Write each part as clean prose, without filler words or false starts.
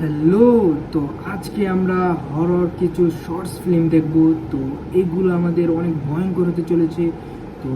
Hello. তো আজকে আমরা হরর কিছু শর্টস ফিল্ম দেখব। তো এগুলো আমাদের অনেক ভয়ঙ্কর হতে চলেছে। তো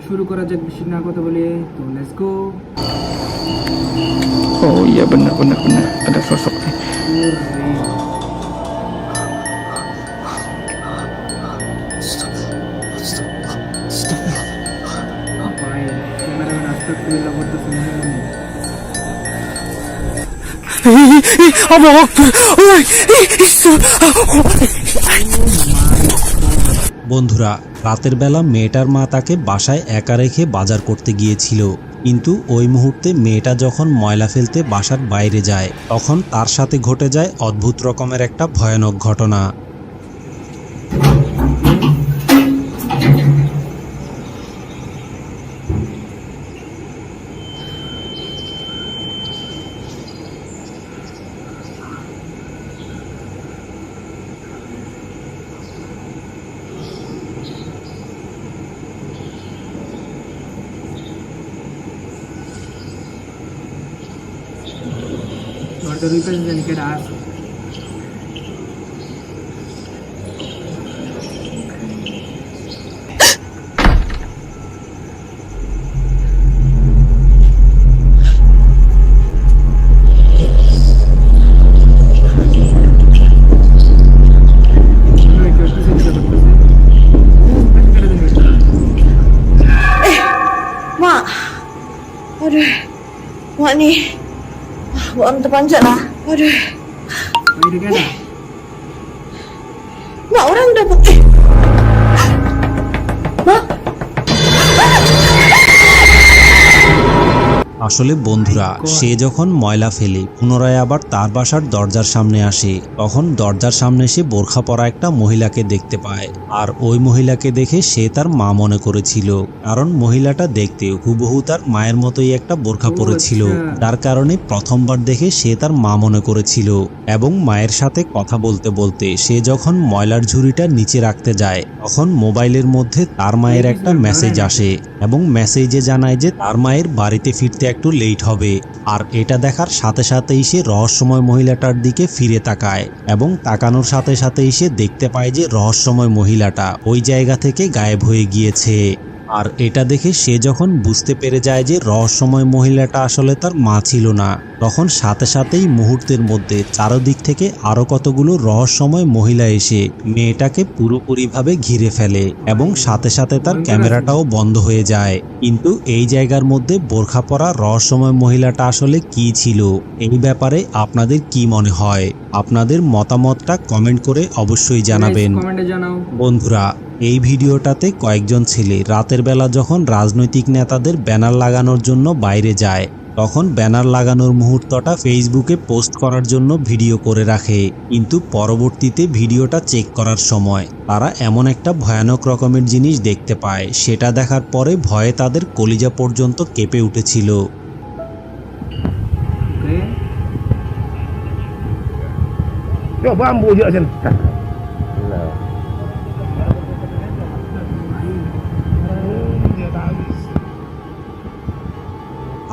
শুরু করা যাক বেশি না কথা বলে। তো let's go. Oh iya benar ada sosok nih. Cameraman আস্তাগফিরুল্লাহ বলতেছে মনে মনে। Allah Akbar. বন্ধুরা, রাতের বেলা মেয়েটার মা তাকে বাসায় একা রেখে বাজার করতে গিয়েছিল, কিন্তু ওই মুহূর্তে মেয়েটা যখন ময়লা ফেলতে বাসার বাইরে যায় তখন তার সাথে ঘটে যায় অদ্ভুত রকমের একটা ভয়ানক ঘটনা। দরজার ওই পাশে জানি কেডা আছে। Mak, aduh, mak ni, buat terpanjat lah. Aduh, বাইরে কেডা? mak orang dah mak. আসলে বন্ধুরা, সে যখন ময়লা ফেলে পুনরায় আবার তার বাসার দরজার সামনে আসে, তখন দরজার সামনে সে বোরখা পরা একটা মহিলাকে দেখতে পায়। আর ওই মহিলাকে দেখে সে তার মা মনে করেছিল, কারণ মহিলাটা দেখতে হুবহু তার মায়ের মতোই একটা বোরখা পরেছিল, যার কারণে প্রথমবার দেখে সে তার মা মনে করেছিল। এবং মায়ের সাথে কথা বলতে বলতে সে যখন ময়লার ঝুড়িটা নিচে রাখতে যায় তখন মোবাইলের মধ্যে তার মায়ের একটা মেসেজ আসে, এবং মেসেজে জানায় যে তার মায়ের বাড়িতে ফিরতে একটু লেট হবে। আর এটা দেখার সাথে সাথেই সে রহস্যময় মহিলাটার দিকে ফিরে তাকায়, এবং তাকানোর সাথে সাথেই সে দেখতে পায় যে রহস্যময় মহিলাটা ওই জায়গা থেকে গায়েব হয়ে গিয়েছে। আর এটা দেখে সে যখন বুঝতে পেরে যায় যে রহস্যময় মহিলাটা আসলে তার মা ছিল না, তখন সাথে সাথেই মুহূর্তের মধ্যে চারদিক থেকে আরো কতগুলো রহস্যময় মহিলা এসে মেয়েটাকে পুরোপুরিভাবে ঘিরে ফেলে, এবং সাথে সাথে তার ক্যামেরাটাও বন্ধ হয়ে যায়। কিন্তু এই জায়গার মধ্যে বোরখা পরা রহস্যময় মহিলাটা আসলে কি ছিল, এই ব্যাপারে আপনাদের কি মনে হয়? আপনাদের মতামতটা কমেন্ট করে অবশ্যই জানাবেন। কমেন্টে জানাও। বন্ধুরা, এই ভিডিওটাতে কয়েকজন ছেলে রাতের বেলা যখন রাজনৈতিক নেতাদের ব্যানার লাগানোর জন্য বাইরে যায়, তখন ব্যানার লাগানোর মুহূর্তটা ফেসবুকে পোস্ট করার জন্য ভিডিও করে রাখে, কিন্তু পরবর্তীতে ভিডিওটা চেক করার সময় তারা এমন একটা ভয়ানক রকমের জিনিস দেখতে পায়, সেটা দেখার পরে ভয়ে তাদের কলিজা পর্যন্ত কেঁপে উঠেছিল। Yo bambu je sini.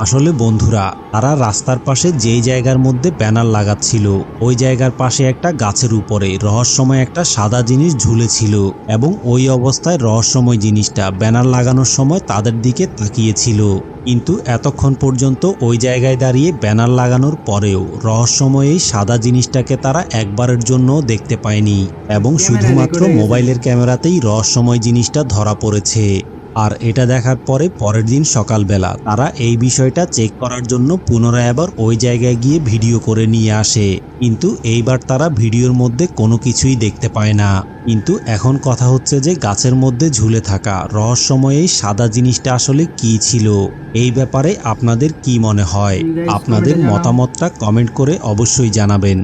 আসলে বন্ধুরা, তারা রাস্তার পাশে যেই জায়গার মধ্যে ব্যানার লাগাচ্ছিল ওই জায়গার পাশে একটা গাছের উপরে রহস্যময় একটা সাদা জিনিস ঝুলেছিল, এবং ওই অবস্থায় রহস্যময় জিনিসটা ব্যানার লাগানোর সময় তাদের দিকে তাকিয়েছিল। কিন্তু এতক্ষণ পর্যন্ত ওই জায়গায় দাঁড়িয়ে ব্যানার লাগানোর পরেও রহস্যময় এই সাদা জিনিসটাকে তারা একবারের জন্য দেখতে পায়নি, এবং শুধুমাত্র মোবাইলের ক্যামেরাতেই রহস্যময় জিনিসটা ধরা পড়েছে। আর এটা দেখার পরে পরের দিন সকালবেলা তারা এই বিষয়টা চেক করার জন্য পুনরায় আবার ওই জায়গায় গিয়ে ভিডিও করে নিয়ে আসে, কিন্তু এইবার তারা ভিডিওর মধ্যে কোনো কিছুই দেখতে পায় না। কিন্তু এখন কথা হচ্ছে যে গাছের মধ্যে ঝুলে থাকা রহস্যময় এই সাদা জিনিসটা আসলে কি ছিল, এই ব্যাপারে আপনাদের কি মনে হয়? আপনাদের মতামতটা কমেন্ট করে অবশ্যই জানাবেন।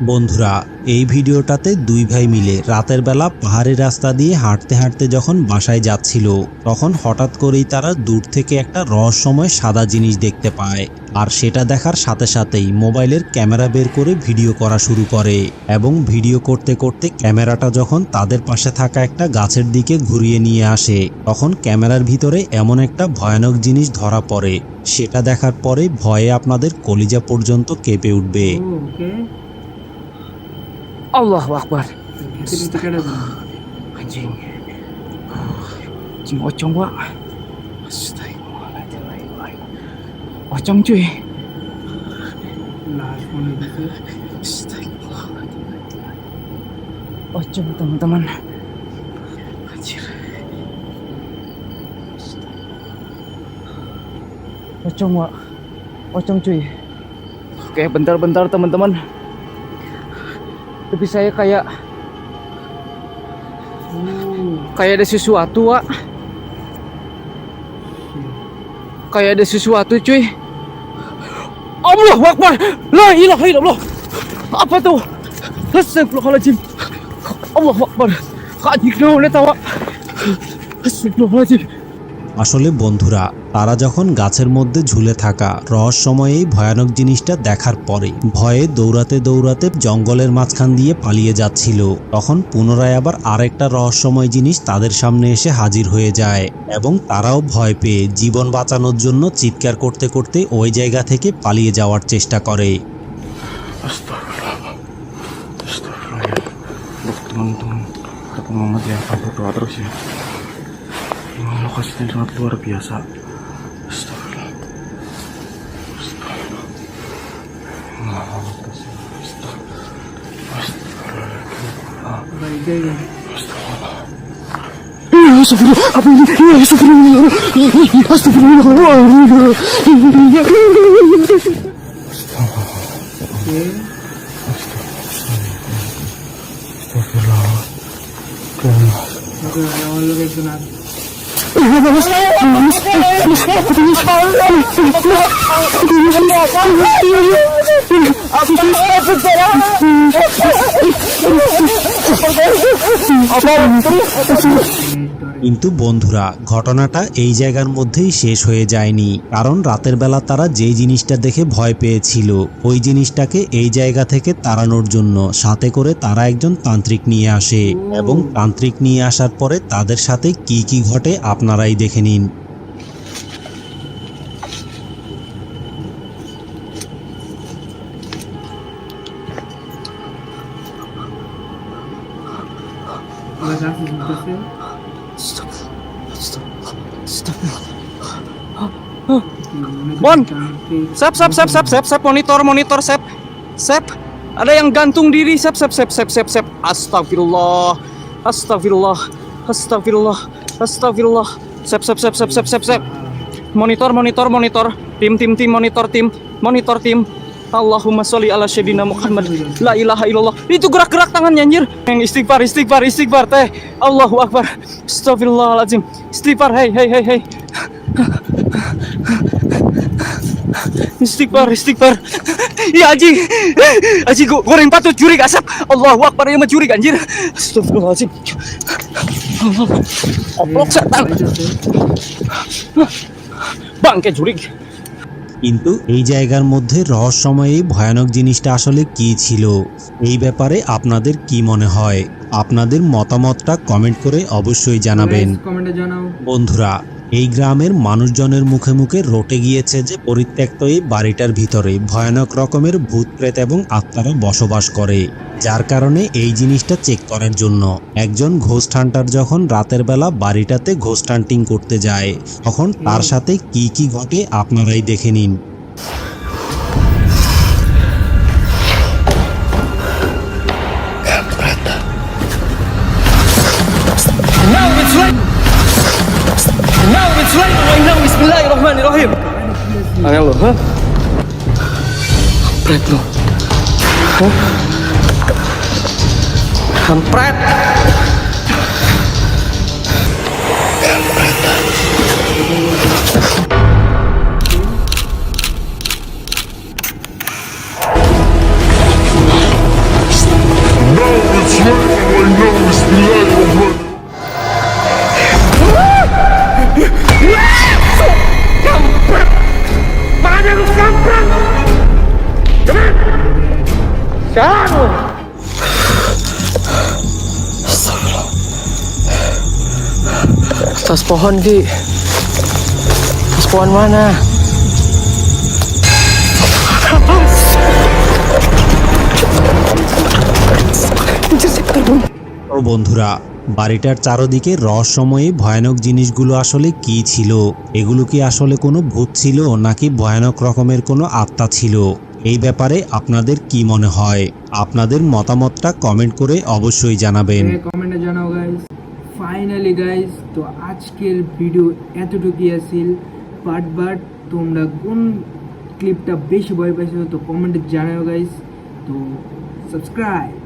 বন্ধুরা, এই ভিডিওটাতে দুই ভাই মিলে রাতের বেলা পাহাড়ি রাস্তা দিয়ে হাঁটতে হাঁটতে যখন বাসায় যাচ্ছিল, তখন হঠাৎ করেই তারা দূর থেকে একটা রহস্যময় সাদা জিনিস দেখতে পায়। আর সেটা দেখার সাথে সাথেই মোবাইলের ক্যামেরা বের করে ভিডিও করা শুরু করে এবং ভিডিও করতে করতে ক্যামেরাটা যখন তাদের পাশে থাকা একটা গাছের দিকে ঘুরিয়ে নিয়ে আসে, তখন ক্যামেরার ভিতরে এমন একটা ভয়ানক জিনিস ধরা পড়ে। সেটা দেখার পরে ভয়ে আপনাদের কলিজা পর্যন্ত কেঁপে উঠবে। ওকে, Allahu Akbar. খেতে দিতে কেটে দিন। Anjing. Anjing pocong, Pak. Astagfirullahaladzim. Pocong cuy. লাশ মনে হচ্ছে। Astagfirullahaladzim. Pocong teman-teman. Anjir. Pocong, Pak. Pocong cuy. Oke, bentar-bentar teman-teman. Tapi saya kayak ada sesuatu, Wak. Kayak ada sesuatu, cuy. Allahu Akbar. La ilaha illallah. Apa tuh? Astagfirullahaladzim. Allahu Akbar. Kajik na ulit, Wak. Astagfirullahaladzim. আসলে বন্ধুরা, তারা যখন গাছের মধ্যে ঝুলে থাকা রহস্যময় এই ভয়ানক জিনিসটা দেখার পরে ভয়ে দৌড়াতে দৌড়াতে জঙ্গলের মাঝখান দিয়ে পালিয়ে যাচ্ছিল, তখন পুনরায় আবার আরেকটা রহস্যময় জিনিস তাদের সামনে এসে হাজির হয়ে যায় এবং তারাও ভয় পেয়ে জীবন বাঁচানোর জন্য চিৎকার করতে করতে ওই জায়গা থেকে পালিয়ে যাওয়ার চেষ্টা করে। Teman-teman, kata Muhammad ya, aku doa terus ya. Lokasinya sangat luar biasa. Astagfirullah. ভাই জায়গা Astagfirullah. Apa ini? Astagfirullah. Astagfirullah. ওকে, ওকে, আমার লোক একজন আছে। কিন্তু বন্ধুরা, ঘটনাটা এই জায়গার মধ্যেই শেষ হয়ে যায়নি, কারণ রাতের বেলা তারা যেই জিনিসটা দেখে ভয় পেয়েছিল, ওই জিনিসটাকে এই জায়গা থেকে তাড়ানোর জন্য সাথে করে তারা একজন তান্ত্রিক নিয়ে আসে এবং তান্ত্রিক নিয়ে আসার পরে তাদের সাথে কি কি ঘটে আপনারাই দেখে নিন। ওরা গাছে ঝুলতেছে। Bon, Sep, monitor, Sep. Ada yang gantung diri, Sep. Astagfirullah. Sep. Monitor. Monitor, tim. Allahumma sholli ala sayyidina Muhammad. La ilaha illallah. Itu gerak-gerak tangannya, anjir. Yang istighfar teh. Allahu Akbar. Astagfirullahaladzim. Istighfar, hey. Istighfar. Iya Aji goreng patut jurig asap. Allahu Akbar, ya mah jurig anjir. Astagfirullahaladzim. Oplok setan. Bangke jurig. কিন্তু এই জায়গার মধ্যে রহস্যময় এই ভয়ানক জিনিসটা আসলে কি ছিল, এই ব্যাপারে আপনাদের কি মনে হয়? আপনাদের মতামতটা কমেন্ট করে অবশ্যই জানাবেন। কমেন্টে জানাও। বন্ধুরা, এই গ্রামের মানুষজনের মুখে মুখে রটে গিয়েছে যে পরিত্যক্ত এই বাড়িটার ভিতরে ভয়ানক রকমের ভূত প্রেত এবং আত্মারা বসবাস করে, যার কারণে এই জিনিসটা চেক করার জন্য একজন ঘোস্ট হান্টার যখন রাতের বেলা বাড়িটাতে ঘোস্ট হান্টিং করতে যায়, তখন তার সাথে কি কি ঘটে আপনারাই দেখে নিন। Now it's right. Bismillahirrahmanirrahim. Ayo lo, ha? Kampret lo. Hah? Kampret. Atas pohon Ki. Atas pohon mana? ও বন্ধুরা, বাড়িটার চারদিকে রহস্যময়ী ভয়ানক জিনিসগুলো আসলে কি ছিল? এগুলো কি আসলে কোনো ভূত ছিল নাকি ভয়ানক রকমের কোনো আত্মা ছিল? এই ব্যাপারে আপনাদের কি মনে হয়? আপনাদের মতামতটা কমেন্ট করে অবশ্যই জানাবেন। কমেন্টে জানাও গাইস। ফাইনালি গাইস, তো আজকের ভিডিও এতটুকুই আছিল। বাট তোমরা কোন ক্লিপটা বেশি ভয় পাইছো তো কমেন্টে জানাও গাইস। তো সাবস্ক্রাইব।